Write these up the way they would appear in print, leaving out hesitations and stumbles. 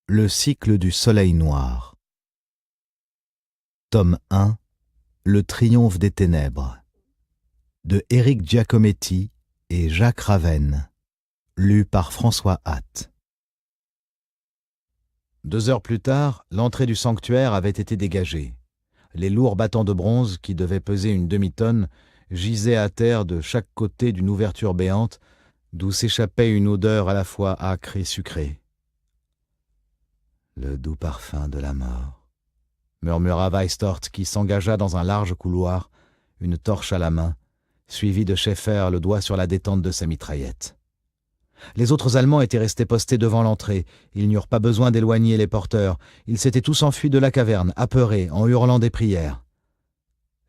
Le cycle du soleil noir. Tome 1. Le triomphe des ténèbres. De Éric Giacometti et Jacques Ravenne. Lu par François Hatt. 2 heures plus tard, l'entrée du sanctuaire avait été dégagée. Les lourds bâtons de bronze, qui devaient peser une demi-tonne, gisaient à terre de chaque côté d'une ouverture béante, d'où s'échappait une odeur à la fois âcre et sucrée. « Le doux parfum de la mort », murmura Weistort, qui s'engagea dans un large couloir, une torche à la main, suivi de Schaeffer, le doigt sur la détente de sa mitraillette. Les autres Allemands étaient restés postés devant l'entrée. Ils n'eurent pas besoin d'éloigner les porteurs. Ils s'étaient tous enfuis de la caverne, apeurés, en hurlant des prières.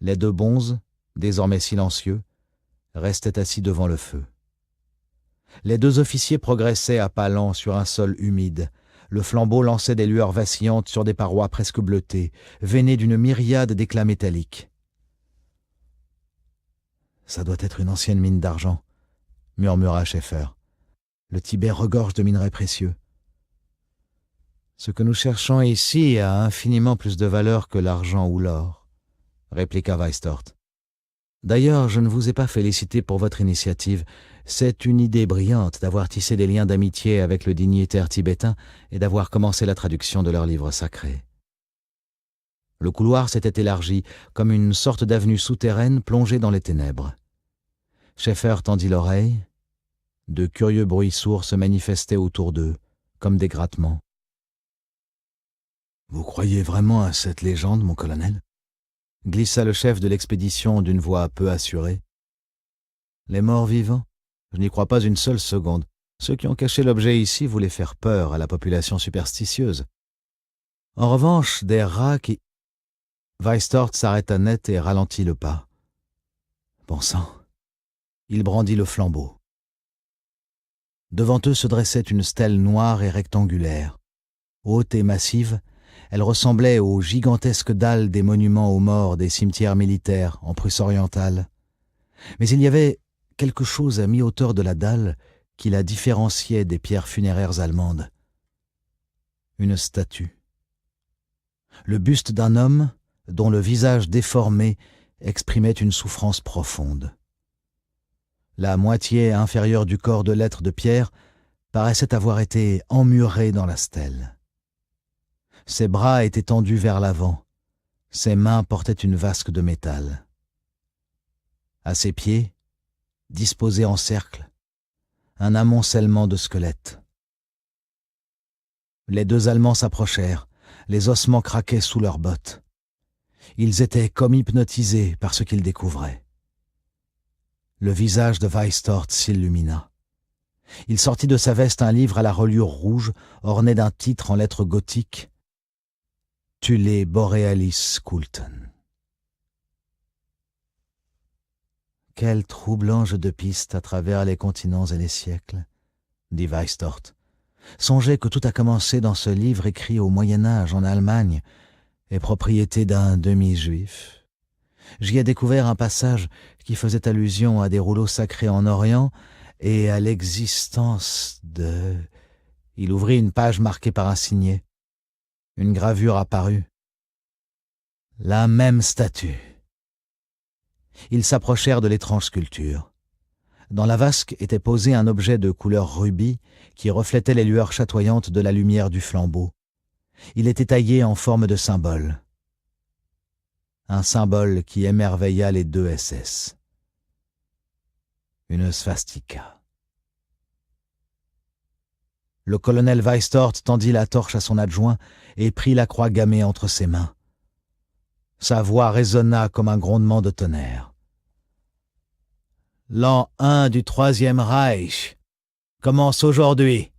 Les 2 bonzes, désormais silencieux, restaient assis devant le feu. Les 2 officiers progressaient à pas lents sur un sol humide. Le flambeau lançait des lueurs vacillantes sur des parois presque bleutées, veinées d'une myriade d'éclats métalliques. « Ça doit être une ancienne mine d'argent, » murmura Schaeffer. « Le Tibet regorge de minerais précieux. »« Ce que nous cherchons ici a infiniment plus de valeur que l'argent ou l'or, » répliqua Weistort. « D'ailleurs, je ne vous ai pas félicité pour votre initiative. C'est une idée brillante d'avoir tissé des liens d'amitié avec le dignitaire tibétain et d'avoir commencé la traduction de leurs livres sacrés. » Le couloir s'était élargi, comme une sorte d'avenue souterraine plongée dans les ténèbres. Schaeffer tendit l'oreille. De curieux bruits sourds se manifestaient autour d'eux, comme des grattements. « Vous croyez vraiment à cette légende, mon colonel ?» glissa le chef de l'expédition d'une voix peu assurée. « Les morts vivants ? Je n'y crois pas une seule seconde. Ceux qui ont caché l'objet ici voulaient faire peur à la population superstitieuse. En revanche, des rats qui... » Weistort s'arrêta net et ralentit le pas. Bon sang, il brandit le flambeau. Devant eux se dressait une stèle noire et rectangulaire. Haute et massive, elle ressemblait aux gigantesques dalles des monuments aux morts des cimetières militaires en Prusse orientale. Mais il y avait quelque chose à mi-hauteur de la dalle qui la différenciait des pierres funéraires allemandes. Une statue. Le buste d'un homme dont le visage déformé exprimait une souffrance profonde. La moitié inférieure du corps de l'être de pierre paraissait avoir été emmurée dans la stèle. Ses bras étaient tendus vers l'avant, ses mains portaient une vasque de métal. À ses pieds, disposés en cercle, un amoncellement de squelettes. Les 2 Allemands s'approchèrent, les ossements craquaient sous leurs bottes. Ils étaient comme hypnotisés par ce qu'ils découvraient. Le visage de Weistort s'illumina. Il sortit de sa veste un livre à la reliure rouge, orné d'un titre en lettres gothiques. « Thule Borealis Kulten ». Quel troublant jeu de piste à travers les continents et les siècles, dit Weistort. Songez que tout a commencé dans ce livre écrit au Moyen-Âge en Allemagne et propriété d'un demi-juif. J'y ai découvert un passage qui faisait allusion à des rouleaux sacrés en Orient et à l'existence de... Il ouvrit une page marquée par un signet. Une gravure apparut. La même statue. Ils s'approchèrent de l'étrange sculpture. Dans la vasque était posé un objet de couleur rubis qui reflétait les lueurs chatoyantes de la lumière du flambeau. Il était taillé en forme de symbole. Un symbole qui émerveilla les 2 SS. Une svastika. Le colonel Weistort tendit la torche à son adjoint et prit la croix gammée entre ses mains. Sa voix résonna comme un grondement de tonnerre. « L'an 1 du Troisième Reich commence aujourd'hui.